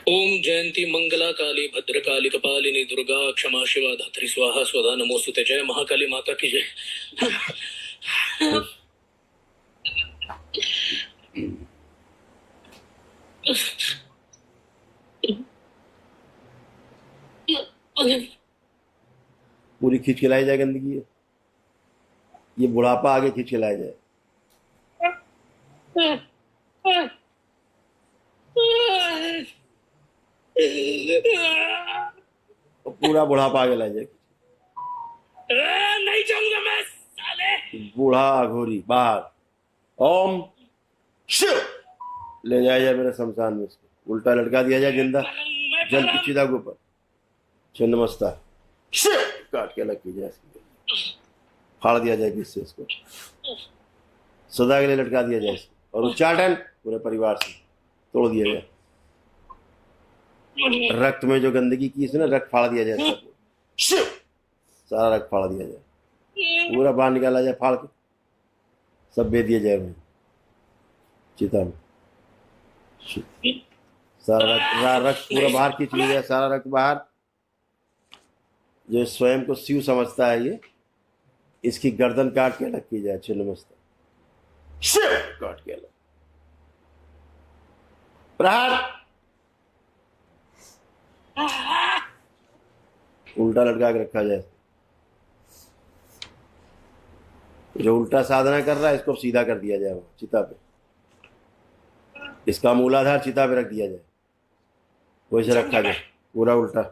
ओम जयंती मंगला काली भद्रकाली कपालिनी दुर्गा क्षमा शिवा धात्री स्वाहा स्वधा नमोस्तुते। जय महाकाली माता की जय। पूरी खींच के लाई जाए गंदगी है, ये बुढ़ापा आगे खींच के लाया जाए। और पूरा बुढ़ापा आगे लाया जाए। नहीं जाऊंगा मैं साले। बूढ़ा अघोरी बाहर। ओम शिव ले जाया जाए मेरे शमशान में, इसको उल्टा लटका दिया जाए जिंदा जल की चिता के ऊपर। छिन्नमस्ता शिव काट के अलग की जाए, फाड़ दिया जाए इससे, इसको सदा के लिए लटका दिया जाए और उच्चाटन पूरे परिवार से तोड़ दिया जाए। रक्त में जो गंदगी की इसने रक्त फाड़ दिया जाए, शिव सारा रक्त फाड़ दिया जाए, पूरा बाहर निकाला जाए, फाड़ के सब बेच दिया जाए चिता में। सारा रक्त पूरा बाहर खींच लिया जाए, सारा रक्त बाहर। जो स्वयं को शिव समझता है ये, इसकी गर्दन काट के अलग की जाए। छिन्नमस्ता शिव काट के अलग, प्रहार उल्टा लटका के रखा जाए। जो उल्टा साधना कर रहा है इसको सीधा कर दिया जाए चिता पे, इसका मूलाधार चिता पे रख दिया जाए, वैसे रखा जाए पूरा उल्टा।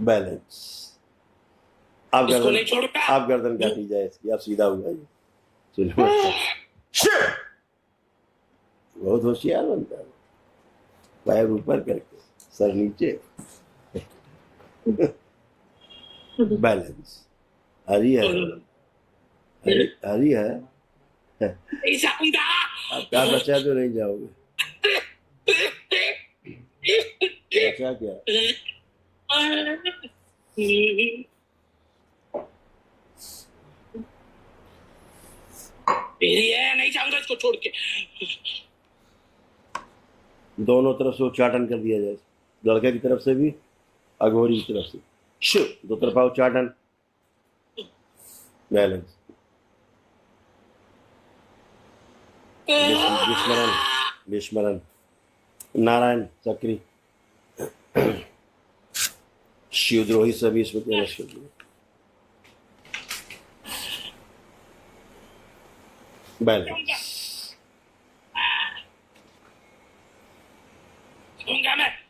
बैलेंस। आप गर्दन काटी जाए इसकी, आप सीधा हो जाइए। चलो बहुत होशियार बनता है, पैर ऊपर करके सर नीचे। बैलेंस। हरी है, हरी है। आपका बचा तो नहीं जाओगे, बचा क्या? नहीं जाऊंगा इसको छोड़ के। दोनों तरफ से उच्चाटन कर दिया जाए, लड़के की तरफ से भी अघोरी की तरफ से। शिव दो तरफा उच्चाटन। बैलेंस। विस्मरण विस्मरण नारायण चक्री शिवद्रोही सभी इसमें नष्ट कर दिए। बैलेंस।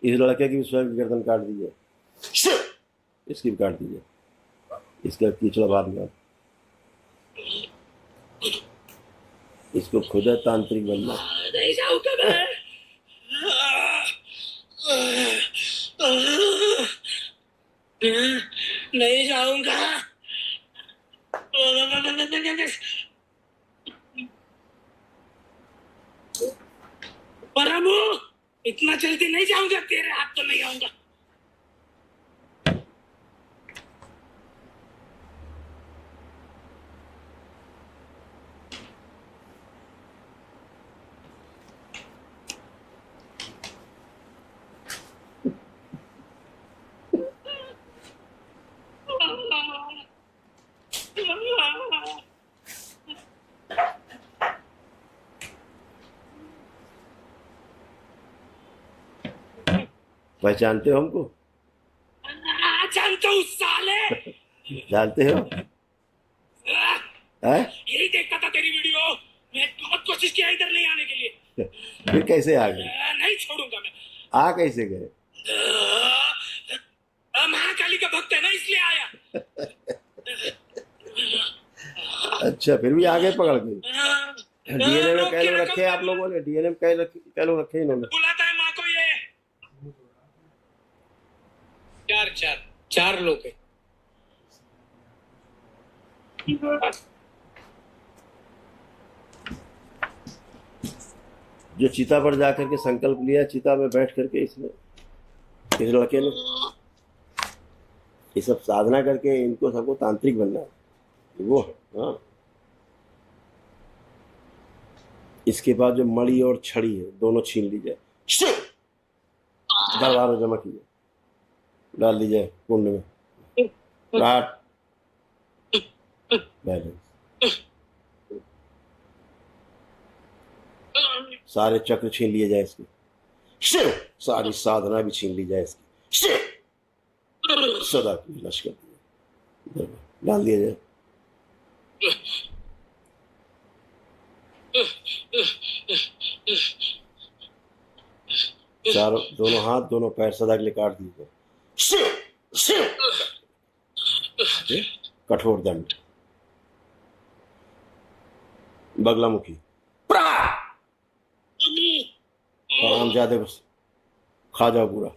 इस लड़के की भी स्वयं गर्दन काट दीजिए, इसकी भी काट दीजिए, इसका कीचड़ा बाहर निकाल। इसको खुद है तांत्रिक बनना। नहीं जाऊंगा मैं। नहीं जाऊंगा। परमु इतना जल्दी नहीं जाऊंगा, तेरे हाथ तो नहीं आऊंगा। पहचानते हो हमको? जानता हूँ साले। जानते हो? यही देखता था तेरी वीडियो, मैं बहुत कोशिश किया इधर नहीं आने के लिए। फिर कैसे आ गए? नहीं छोड़ूंगा मैं। आ कैसे गए? महाकाली का भक्त है ना, इसलिए आया। अच्छा, फिर भी आगे पकड़ के। डीएनए में कई लोग रखे आप लोगों ने, डीएनए में कई लोग रखे इन्होंने। बुलाता है माँ को ये। चार लोग हैं। जो चिता पर जाकर के संकल्प लिया, चिता में बैठ करके इसने, इस लड़के ने ये सब साधना करके इनको सबको तांत्रिक बनना है। वो, हाँ। इसके बाद जो मणि और छड़ी है दोनों छीन ली जाए, शिव! दरबार में जमा कीजिए, डाल दी जाए कुंड में, राट बैलेंस। सारे चक्र छीन लिए जाए इसके, शिव! सारी साधना भी छीन ली जाए इसकी, शिव! सदा की विनाश कर दिया, डाल दिया जाए। चारों दोनों हाथ दोनों पैर सदा के लिए काट दिए जाए, शिव! शिव! ये कठोर दंड। बगलामुखी, आराम ज्यादा बस खा जाओ पूरा,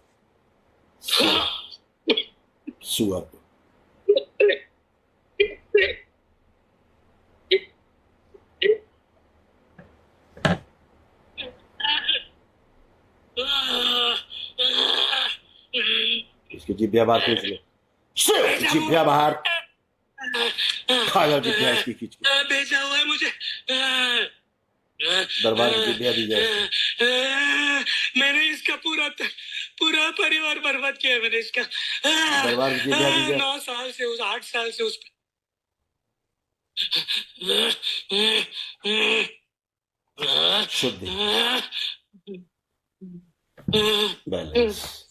सुअर को। इसकी जिभ्या बाहर खींच लो, जिभ्या बाहर, खा जाओ जिभ्या इसकी खींच के, भेजा हुआ है मुझे। दरबार की जिभ्या दी जाए। मैंने इसका पूरा परिवार बर्बाद किया है, मैंने इसका। दरबार की जिभ्या दी जाए। 9 साल से 8 साल से उस शुद्धि, बैलेंस।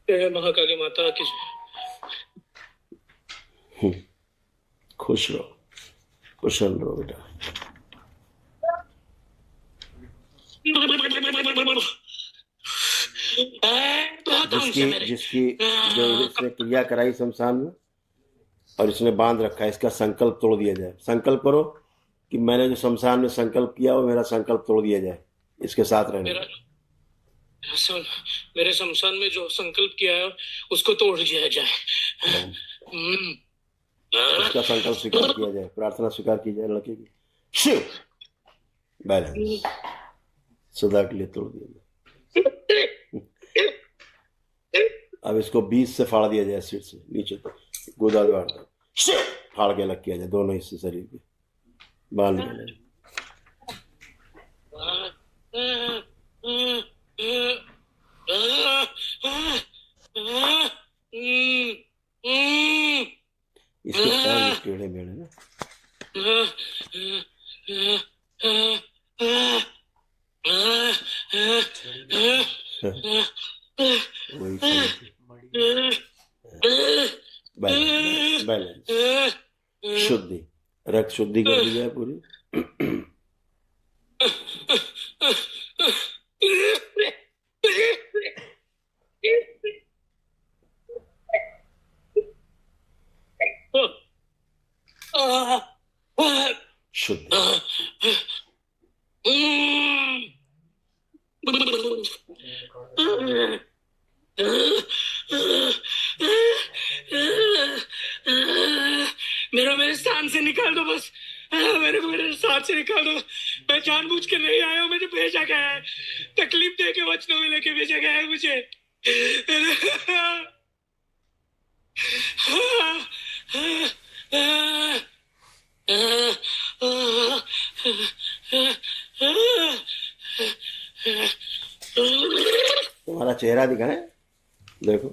महाकाली माता की खुश रहो, कुशल रहो बेटा। जिसकी जो इसने क्रिया कराई शमशान में और इसने बांध रखा है, इसका संकल्प तोड़ दिया जाए। संकल्प करो कि मैंने जो शमशान में संकल्प किया वो मेरा संकल्प तोड़ दिया जाए, इसके साथ रहने। मेरे शमशान में जो संकल्प किया है उसको तोड़ दिया जाए। इसका संकल्प स्वीकार किया जाए, प्रार्थना स्वीकार की जाए लड़के की, शिव! बैलेंस सदा के लिए तोड़ दिया जाए। अब इसको 20 से फाड़ दिया जाए, सिर से नीचे तक, गोदा द्वार तक, शिव! फाड़ के अलग किया जाए दोनों हिस्से शरीर के, बांध दिया जाए। इसके पैर टेढ़े मेढ़े ना, वही बैलेंस, बैलेंस। शुद्धि, रक्त शुद्धि कर दी जाए पूरी। शुद्धि, मेरे स्थान से निकाल दो बस, मेरे स्थान से निकाल दो। मैं जानबूझ के नहीं आया हूँ, मुझे भेजा गया है, तकलीफ दे के वचनों में लेके भेजा गया है मुझे। तुम्हारा चेहरा दिखाए, देखो।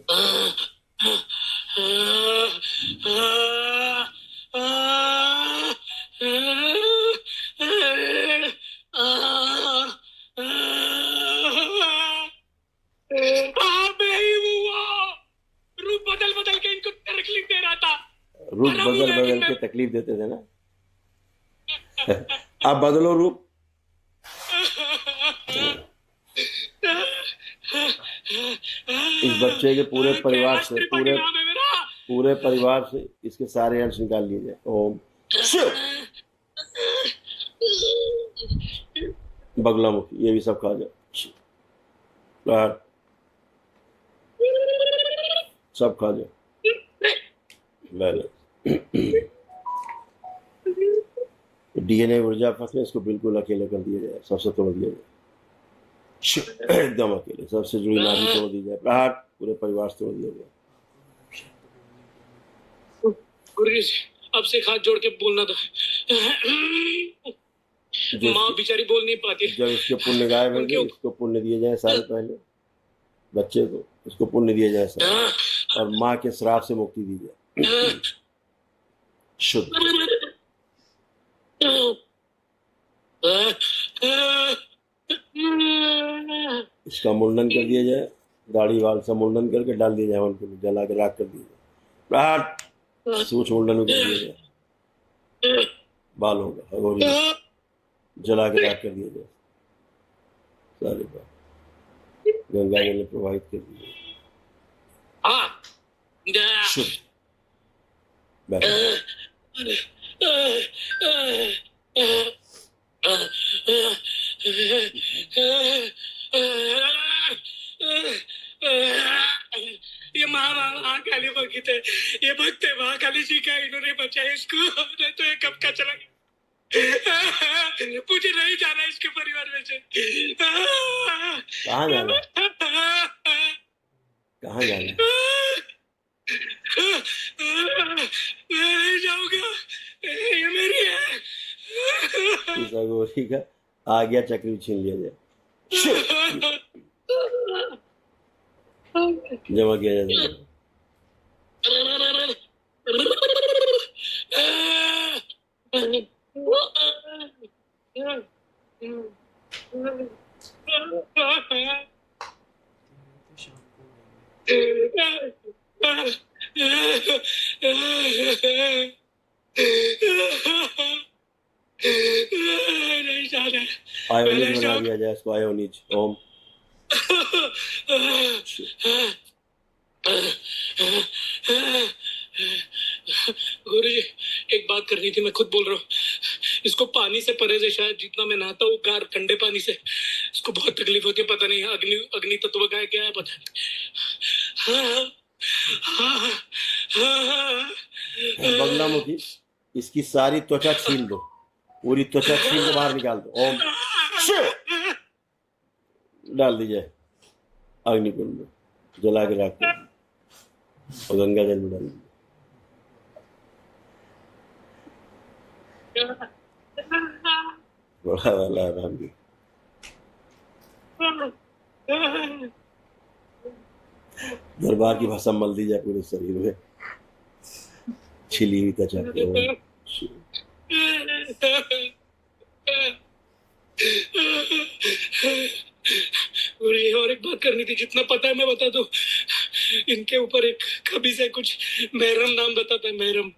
रूप बदल बदल के इनको तकलीफ दे रहा था, रूप बदल बदल के तकलीफ देते थे ना। अब बदलो रूप। इस बच्चे के पूरे परिवार से, पूरे परिवार से इसके सारे अंश निकाल लिए जाए। ओम शिव! बगलामुखी, ये भी सब खा जाओ, सब खा जाओ। डीएनए ऊर्जा फंसे, इसको बिल्कुल अकेले कर दिया जाए, सबसे तोड़ दिया जाए। एकदम अकेले, सबसे जुड़ी नारी तोड़ दी जाए, प्रहार, पूरे परिवार से तोड़ दिया गया। गुरुजी अब से हाथ जोड़ के बोलना था। माँ बेचारी बोल नहीं पाती। जब इसके पुण्य गायब होंगे, इसको पुण्य दिए जाए सारे, पहले बच्चे को इसको पुण्य दिया जाए सारे, और माँ के श्राप से मुक्ति दी जाए, शुद्ध। इसका मुंडन कर दिया जाए, दाढ़ी वाल से मुंडन करके डाल दिया जाए, उनको जला के राख कर दिया जाए, प्रहार, सूच मुंडन कर दिया जाए, बाल होगा अगोरी जला के राख कर दिया जाए, सारे बाल गंगा जल में प्रवाहित कर दिया जाए, शुद्ध। ये महाकाली भक्त है, ये भक्त है महाकाली जी का, इन्होंने बचाया इसको, नहीं तो ये कब का चला गया। मुझे नहीं जाना इसके परिवार में से। कहाँ जाना, कहाँ जाना, मैं नहीं जाऊंगा, ये मेरी है। इस अघोरी का आ गया, चक्री छीन लिया जाए, जमा किया जाए। नहीं जाना, आयोनिज बना दिया जाए इसको, आयोनिज। ओम गुरुजी एक बात करनी थी, मैं खुद बोल रहा हूँ, इसको पानी से परहेज है शायद, जितना मैं नहाता हूँ गार ठंडे पानी से, इसको बहुत तकलीफ होती है, पता नहीं अग्नि अग्नि तत्व का है क्या है पता नहीं। बगलामुखी, इसकी सारी त्वचा छीन दो, पूरी त्वचा छीन के बाहर निकाल दो, ओम डाल दीजिए अग्निकुंड में, जला के रख और गंगा जल में डाल दीजिए। बड़ा वाला राम जी, दरबार की भाषा मल दी जाए पूरे शरीर में, छिली हुई त्वचा पे। और एक बात करनी थी, जितना पता है मैं बता दो, इनके ऊपर एक कभी से कुछ महरम नाम बताता है, महरम,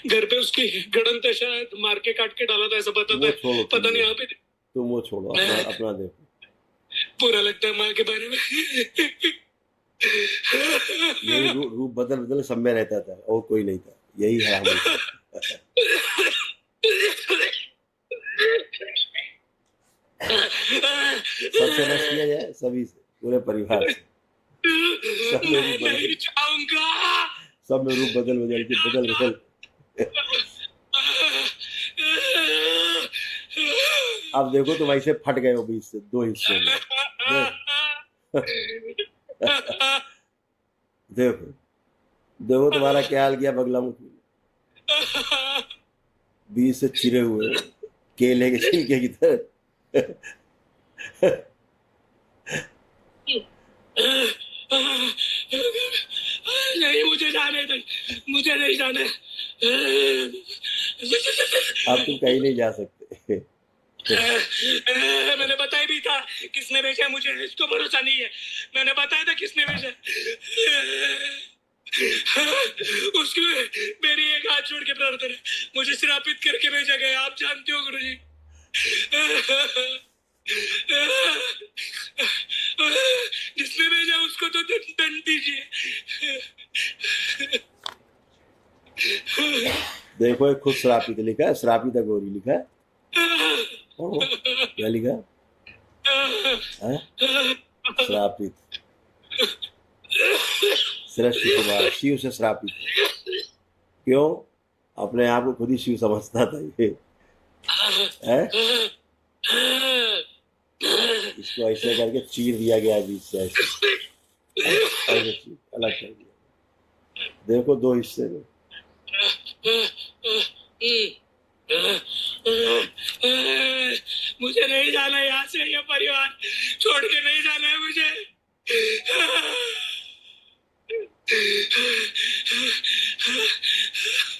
घर पे उसकी गड़न शायद मार के काट के डाला था, ऐसा बताता है, पता नहीं यहाँ पे। तुम वो छोड़ो, अपना देखो, पूरा लगता है माँ के बारे में। ये रूप बदल बदल सब में रहता था, और कोई नहीं था, यही है हम। सबसे नष्ट किया जाए, सभी से, पूरे परिवार से, सब में रूप बदल, सब में रूप बदल बदल के बदल अब देखो तो वैसे फट गए वो बीच से, दो हिस्सों में, देखो देखो तुम्हारा क्या हाल किया बगलामुखी, बीच से चिरे हुए केले के छिलके की तरह। नहीं मुझे जाने दे, मुझे नहीं जाना। अब तुम कहीं नहीं जा सकते। मैंने बताया भी था किसने भेजा मुझे, इसको भरोसा नहीं है, मैंने बताया था किसने भेजा। उसको मेरी एक हाथ जोड़ के प्रार्थना है, मुझे श्रापित करके भेजा गया, आप जानते हो गुरुजी। जिसने भेजा उसको तो दंड दीजिए। देखो एक खुद श्रापित लिखा है, श्रापित अघोरी लिखा है, क्या लिखा है? श्रापित, श्रेष्ठ कुमार, शिव से श्रापित। क्यों? अपने आप को खुद ही शिव समझता था ये है? इसको ऐसे करके चीर दिया गया बीच से, ऐसे ऐसे चीर अलग कर दिया। देखो दो हिस्से में। मुझे नहीं जाना यहाँ से, ये परिवार छोड़ के नहीं जाना है मुझे।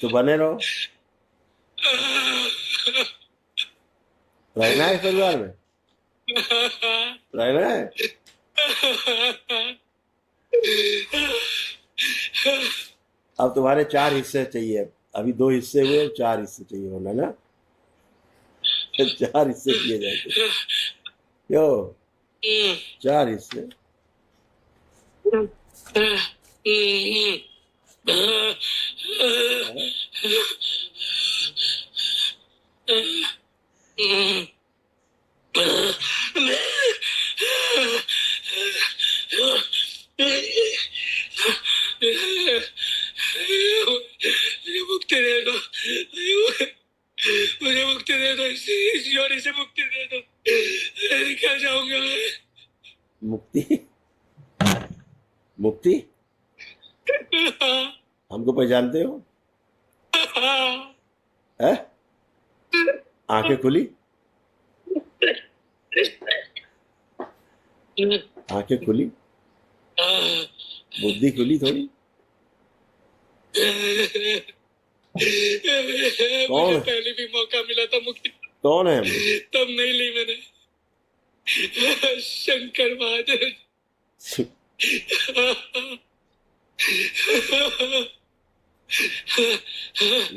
तो बने रहो, रहना है इस परिवार में, रहना है। अब तुम्हारे 4 हिस्से चाहिए, अभी 2 हिस्से हुए, 4 हिस्से चाहिए होना ना। 4 हिस्से किए जाते क्यों, 4 हिस्से। मुझे मुक्ति दे दो, मुझे मुक्ति दे दो, इस योनि से मुक्ति दे दो, निकल जाऊंगा मैं। मुक्ति, मुक्ति हमको पहचानते हो? है? आंखें खुली, आंखें खुली, बुद्धि खुली थोड़ी। मुझे पहले भी मौका मिला था मुक्ति, कौन है? तब नहीं ली मैंने। शंकर महादेव।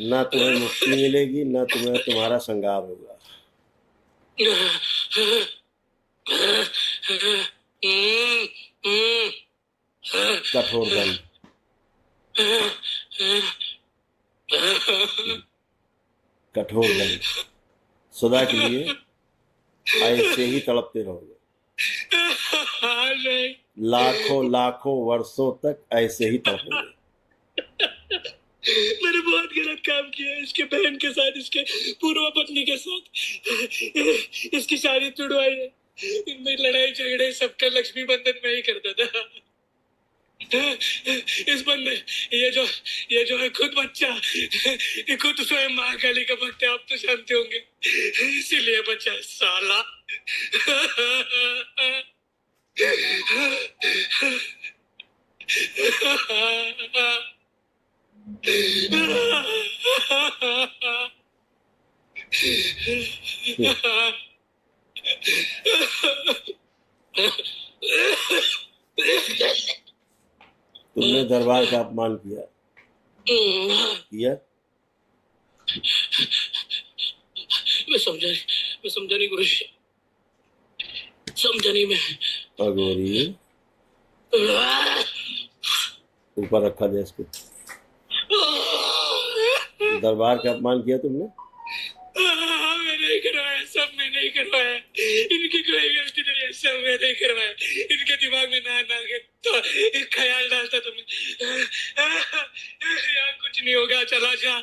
ना तुम्हें मुक्ति मिलेगी, ना तुम्हें तुम्हारा संगार होगा। कठोर बंद, कठोर बंद, सदा के लिए ऐसे ही तड़पते रहोगे, लाखों लाखों वर्षों तक ऐसे ही तड़पोगे। मैंने बहुत गलत काम किया है, इसके बहन के साथ, इसके पूर्व पत्नी के साथ इसकी शादी तुड़वाई है। इनमें लड़ाई झगड़े सबका लक्ष्मी बंधन में ही करता था। इस बंदे ये जो है खुद बच्चा, ये खुद स्वयं महाकाली का भक्त है, आप तो जानते होंगे, इसीलिए बच्चा साला। तुमने दरबार का अपमान किया, किया? मैं समझा नहीं गुरुजी, समझा नहीं मैं। अगोरी ऊपर रखा दे इसको। दरबार का अपमान किया तुमने? मैंने नहीं करवाया, सब मैंने नहीं करवाया, इनकी कोई गलती नहीं है, सब मैंने नहीं करवाया। इनके दिमाग में ना के तो एक ख्याल डालता तुमने, यहाँ कुछ नहीं होगा, चला जा,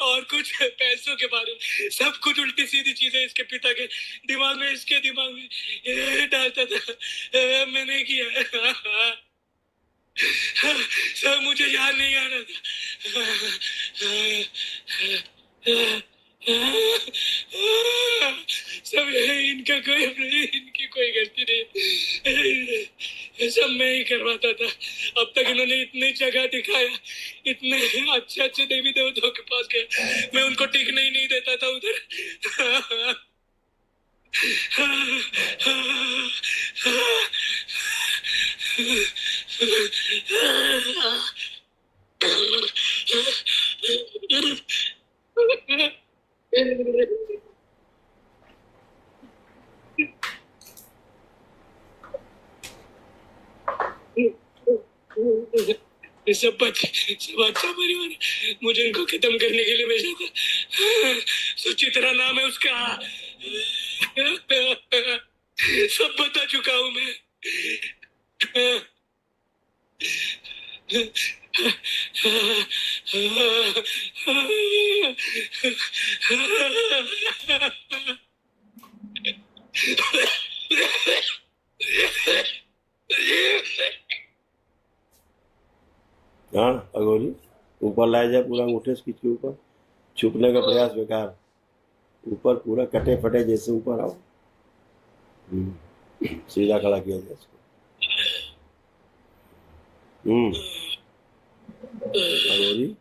और कुछ पैसों के बारे में सब कुछ उल्टी सीधी चीजें इसके पिता के दिमाग में, इसके दिमाग में डालता था। मैंने किया सब, मुझे याद नहीं आ रहा था। सब इनकी कोई गलती नहीं, सब मैं ही करवाता था। अब तक इन्होंने इतनी जगह दिखाया, इतने अच्छे अच्छे देवी देवताओं के पास गया, मैं उनको टिकने ही नहीं देता था उधर। सब अच्छा परिवार, मुझे इनको खत्म करने के लिए भेजा था। सुचित्रा नाम है उसका, सब बता चुका हूं मैं। हाँ अगोरी, ऊपर लाया जाए पूरा अंगूठे से खींच के ऊपर, छुपने का प्रयास बेकार, ऊपर पूरा कटे फटे जैसे ऊपर आओ। सीधा खड़ा किया जाए इसको। अगोरी,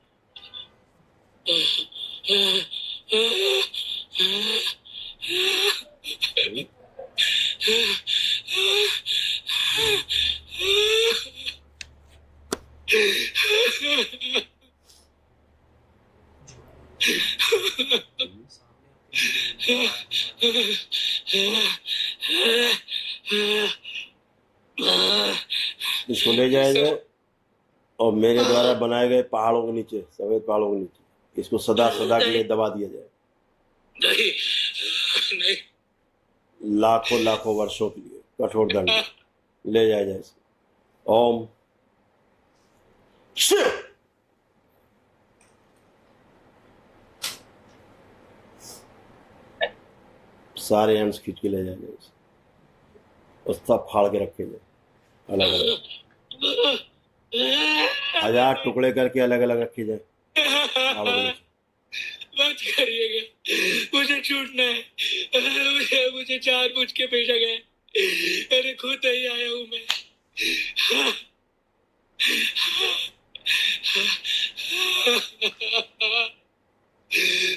इसको ले जाया जाए और मेरे द्वारा बनाए गए पहाड़ों के नीचे, सफेद पहाड़ों के नीचे इसको सदा सदा के लिए दबा दिया जाए, नहीं नहीं, लाखों लाखों वर्षों के लिए कठोर दंड ले जाया जाए इसको। ओम शिव। सारे अंश खींच के ले जाए जाए और सब फाड़ के रखे जाए अलग अलग, 1000 टुकड़े करके अलग अलग रखे जाए पहाड़ों के नीचे। मत करिएगा, मुझे छूटना है, मुझे जानबूझ के भेजा गया है। अरे खुद नहीं आया हूं मैं।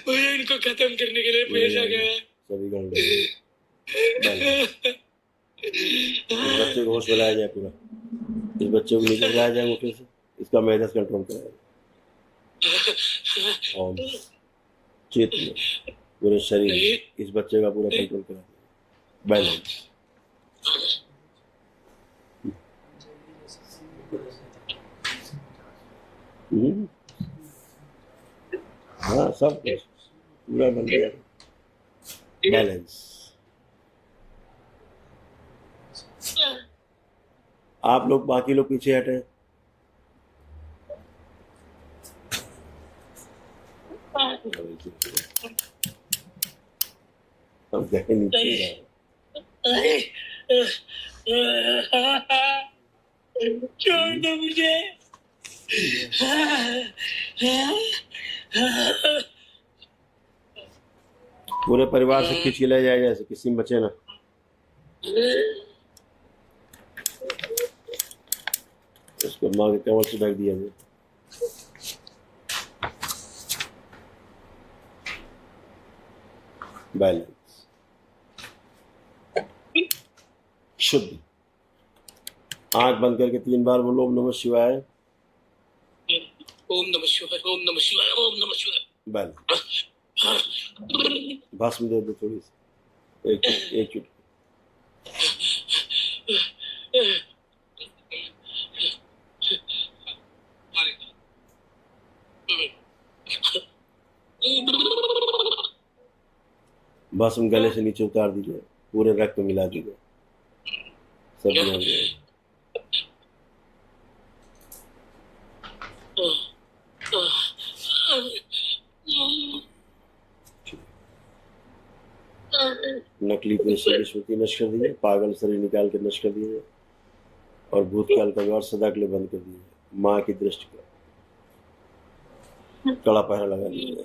मुझे इनको खत्म करने के लिए भेजा गया है। सभी गण इस बच्चे को होश में लाया जाए पूरा, इस बच्चे को नीचे लाया जाए मुठे से, इसका मेधस कंट्रोल कराया जाए। और चित्त में पूरे शरीर में इस बच्चे का पूरा कंट्रोल करा दिया, बैलेंस। हाँ सब कुछ पूरा बन गया, बैलेंस। आप लोग, बाकी लोग पीछे हटे। अब गए नीचे, छोड़ दो मुझे। पूरे परिवार से खींच के ले जाया जाए, किसी में बचे ना। उसको माँ के कमर से ढक दिया जाए। बैलेंस, शुद्ध। आंख बंद करके 3 बार बोलो ओम नमः शिवाय। ओम नमः शिवाय, ओम नमः शिवाय, ओम नमः शिवाय। बैलेंस। भस्म दे दो थोड़ी सी, एक चुटकी। भस्म गले से नीचे उतार दीजिए, पूरे रक्त में मिला दीजिए, सब हो गया। नकली पेशी की स्मृति नष्ट कर दीजिए, पागल शरीर निकाल के नष्ट कर दीजिए और भूतकाल का व्यवहार सदा के लिए बंद कर दीजिए। माँ की दृष्टि का कड़ा पहरा लगा दीजिए।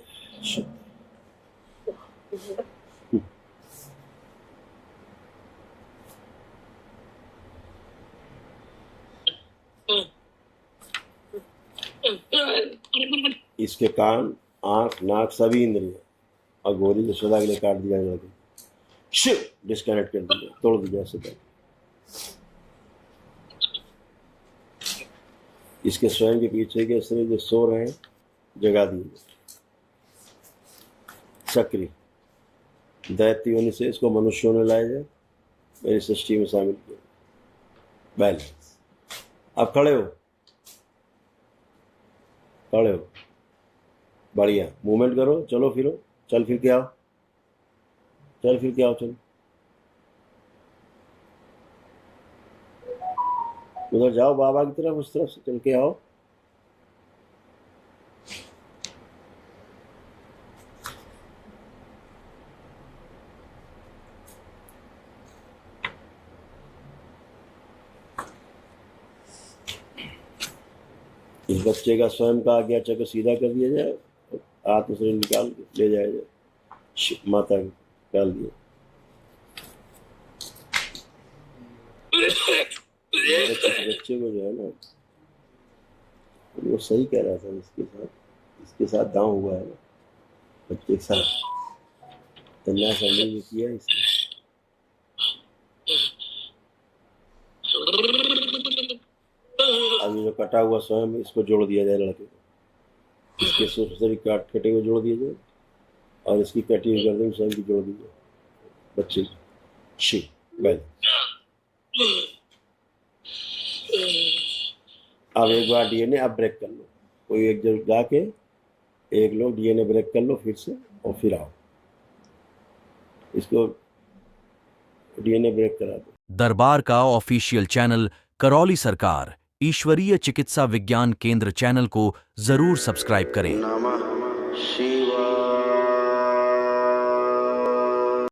इसके कान, आंख, नाक सभी इंद्रिय और गोरी को सदा के लिए काट दिया जाएगा। शिव डिस्कनेक्ट कर दीजिए, तोड़ दीजिए सदा। इसके स्वयं के पीछे के शरीर जो सो रहे हैं जगा दीजिए। सक्रिय दैत्य योनि से इसको मनुष्यों ने लाया जाए, मेरी सृष्टि में शामिल किया। बैलेंस। अब खड़े हो, खड़े हो, बढ़िया मूवमेंट करो, चलो फिरो, चल फिर के आओ, चल फिर के आओ, चलो उधर जाओ बाबा की तरफ, उस तरफ से चल के आओ। इस उस बच्चे का स्वयं का आज्ञा चक्र सीधा कर दिया जाए, हाथ से निकाल के ले जाया जाए, माता निकाल दिया। बच्चे को जो है ना, वो सही कह रहा था, इसके साथ दांव हुआ है ना, बच्चे के साथ तन्ना समझ में किया इसने। अब ये जो कटा हुआ स्वयं, इसको जोड़ दिया जाए लड़के को, इसके शरीर कटे हुए जोड़ दिए जाए, और इसकी कटी हुई गर्दन स्वयं की जोड़ दी जाए बच्चे की। शी बैल। अब एक बार डीएनए अब ब्रेक कर लो, कोई एक जगह जाके एक लोग डीएनए ब्रेक कर लो फिर से, और फिर आओ इसको डीएनए ब्रेक करा दो। दरबार का ऑफिशियल चैनल करौली सरकार ईश्वरीय चिकित्सा विज्ञान केंद्र चैनल को जरूर सब्सक्राइब करें। नमः शिवाय।